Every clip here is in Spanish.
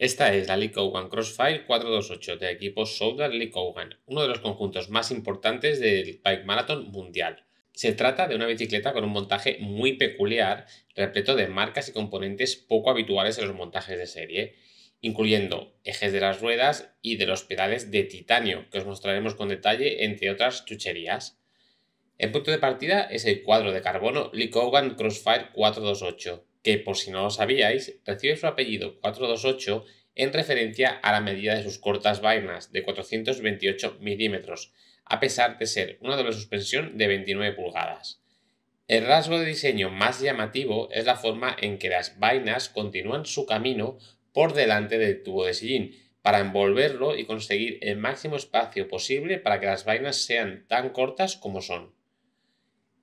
Esta es la Lee Coogan Crossfire 428 del equipo Soudal Lee Coogan, uno de los conjuntos más importantes del Bike Marathon mundial. Se trata de una bicicleta con un montaje muy peculiar, repleto de marcas y componentes poco habituales en los montajes de serie, incluyendo ejes de las ruedas y de los pedales de titanio, que os mostraremos con detalle, entre otras chucherías. El punto de partida es el cuadro de carbono Lee Coogan Crossfire 428, que, por si no lo sabíais, recibe su apellido 428 en referencia a la medida de sus cortas vainas de 428 milímetros, a pesar de ser una doble suspensión de 29 pulgadas. El rasgo de diseño más llamativo es la forma en que las vainas continúan su camino por delante del tubo de sillín, para envolverlo y conseguir el máximo espacio posible para que las vainas sean tan cortas como son.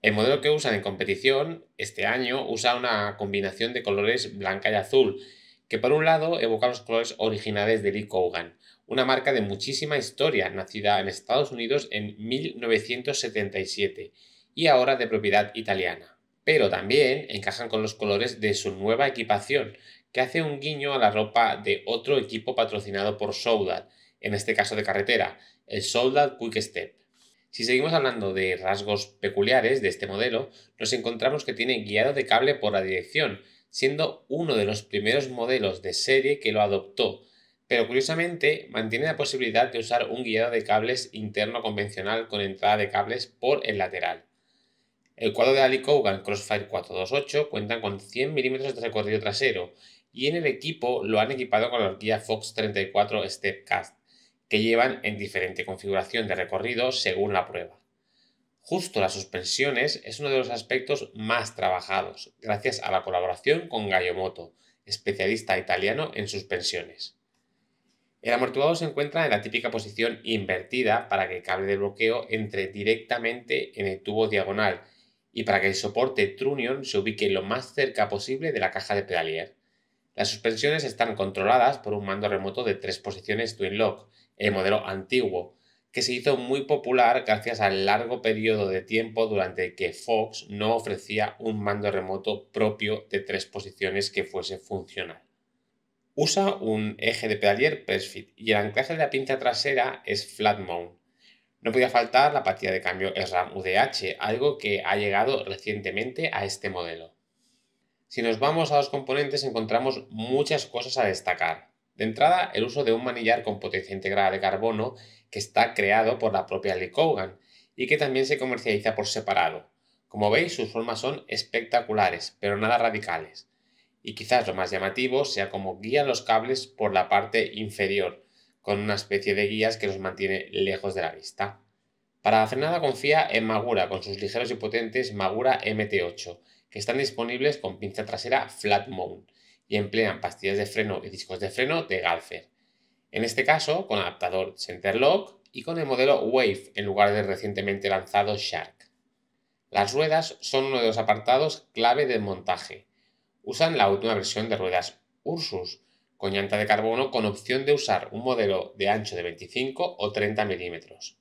El modelo que usan en competición este año usa una combinación de colores blanca y azul, que por un lado evoca los colores originales de Lee Coogan, una marca de muchísima historia, nacida en Estados Unidos en 1977 y ahora de propiedad italiana. Pero también encajan con los colores de su nueva equipación, que hace un guiño a la ropa de otro equipo patrocinado por Soudal, en este caso de carretera, el Soudal Quick Step. Si seguimos hablando de rasgos peculiares de este modelo, nos encontramos que tiene guiado de cable por la dirección, siendo uno de los primeros modelos de serie que lo adoptó, pero curiosamente mantiene la posibilidad de usar un guiado de cables interno convencional con entrada de cables por el lateral. El cuadro de Lee Coogan Crossfire 428 cuenta con 100 milímetros de recorrido trasero y en el equipo lo han equipado con la horquilla Fox 34 Stepcast, que llevan en diferente configuración de recorrido según la prueba. Justo las suspensiones es uno de los aspectos más trabajados, gracias a la colaboración con Gaiomoto, especialista italiano en suspensiones. El amortiguador se encuentra en la típica posición invertida para que el cable de bloqueo entre directamente en el tubo diagonal y para que el soporte Trunion se ubique lo más cerca posible de la caja de pedalier. Las suspensiones están controladas por un mando remoto de 3 posiciones Twin Lock, el modelo antiguo, que se hizo muy popular gracias al largo periodo de tiempo durante el que Fox no ofrecía un mando remoto propio de 3 posiciones que fuese funcional. Usa un eje de pedalier Pressfit y el anclaje de la pinza trasera es flat mount. No podía faltar la pastilla de cambio SRAM UDH, algo que ha llegado recientemente a este modelo. Si nos vamos a los componentes encontramos muchas cosas a destacar. De entrada, el uso de un manillar con potencia integrada de carbono que está creado por la propia Lee Coogan y que también se comercializa por separado. Como veis, sus formas son espectaculares, pero nada radicales. Y quizás lo más llamativo sea cómo guían los cables por la parte inferior, con una especie de guías que los mantiene lejos de la vista. Para la frenada confía en Magura con sus ligeros y potentes Magura MT8, que están disponibles con pinza trasera flat mount y emplean pastillas de freno y discos de freno de Galfer. En este caso, con adaptador Center Lock y con el modelo Wave en lugar del recientemente lanzado Shark. Las ruedas son uno de los apartados clave del montaje. Usan la última versión de ruedas Ursus, con llanta de carbono con opción de usar un modelo de ancho de 25 o 30 milímetros.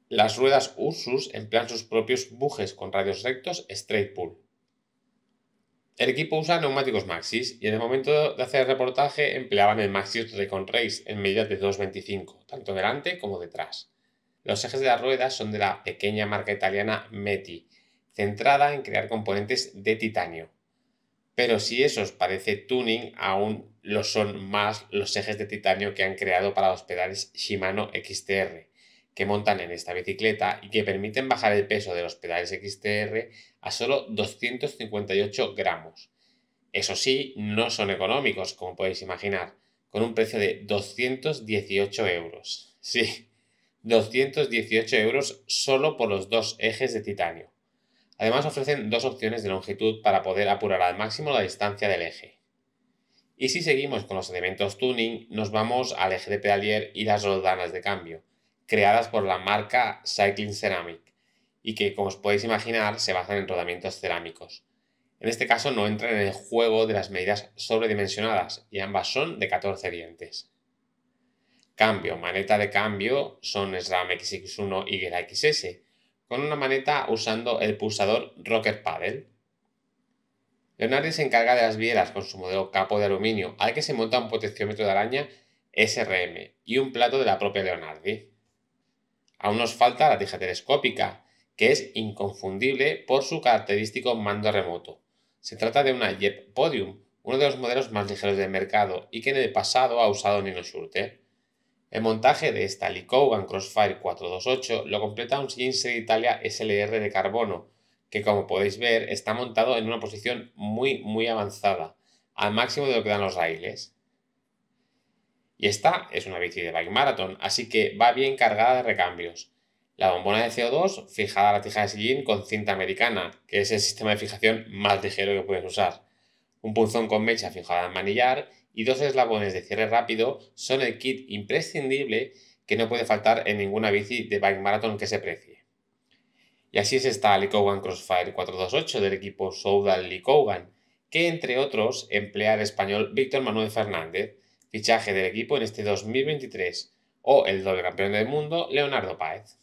Las ruedas Ursus emplean sus propios bujes con radios rectos straight pull. El equipo usa neumáticos Maxxis y en el momento de hacer el reportaje empleaban el Maxxis Recon Race en medidas de 2,25, tanto delante como detrás. Los ejes de las ruedas son de la pequeña marca italiana Meti, centrada en crear componentes de titanio. Pero si eso os parece tuning, aún lo son más los ejes de titanio que han creado para los pedales Shimano XTR, que montan en esta bicicleta y que permiten bajar el peso de los pedales XTR a solo 258 gramos. Eso sí, no son económicos, como podéis imaginar, con un precio de 218 euros. Sí, 218 euros solo por los dos ejes de titanio. Además ofrecen dos opciones de longitud para poder apurar al máximo la distancia del eje. Y si seguimos con los elementos tuning, nos vamos al eje de pedalier y las roldanas de cambio, creadas por la marca Cycling Ceramic, y que, como os podéis imaginar, se basan en rodamientos cerámicos. En este caso no entran en el juego de las medidas sobredimensionadas, y ambas son de 14 dientes. Cambio, maneta de cambio son SRAM XX1 y Guerra XS, con una maneta usando el pulsador Rocker Paddle. Leonardi se encarga de las bielas con su modelo capo de aluminio, al que se monta un potenciómetro de araña SRM y un plato de la propia Leonardi. Aún nos falta la tija telescópica, que es inconfundible por su característico mando remoto. Se trata de una Jet Podium, uno de los modelos más ligeros del mercado y que en el pasado ha usado Nino Schurter. El montaje de esta Lycougan Crossfire 428 lo completa un sillín Serie Italia SLR de carbono, que como podéis ver está montado en una posición muy avanzada, al máximo de lo que dan los raíles. Y esta es una bici de bike marathon, así que va bien cargada de recambios. La bombona de CO2 fijada a la tija de sillín con cinta americana, que es el sistema de fijación más ligero que puedes usar. Un punzón con mecha fijada en manillar y dos eslabones de cierre rápido son el kit imprescindible que no puede faltar en ninguna bici de bike marathon que se precie. Y así es esta Lycougan Crossfire 428 del equipo Soudal Lycougan, que entre otros emplea el español Víctor Manuel Fernández, fichaje del equipo en este 2023, o el doble campeón del mundo Leonardo Páez.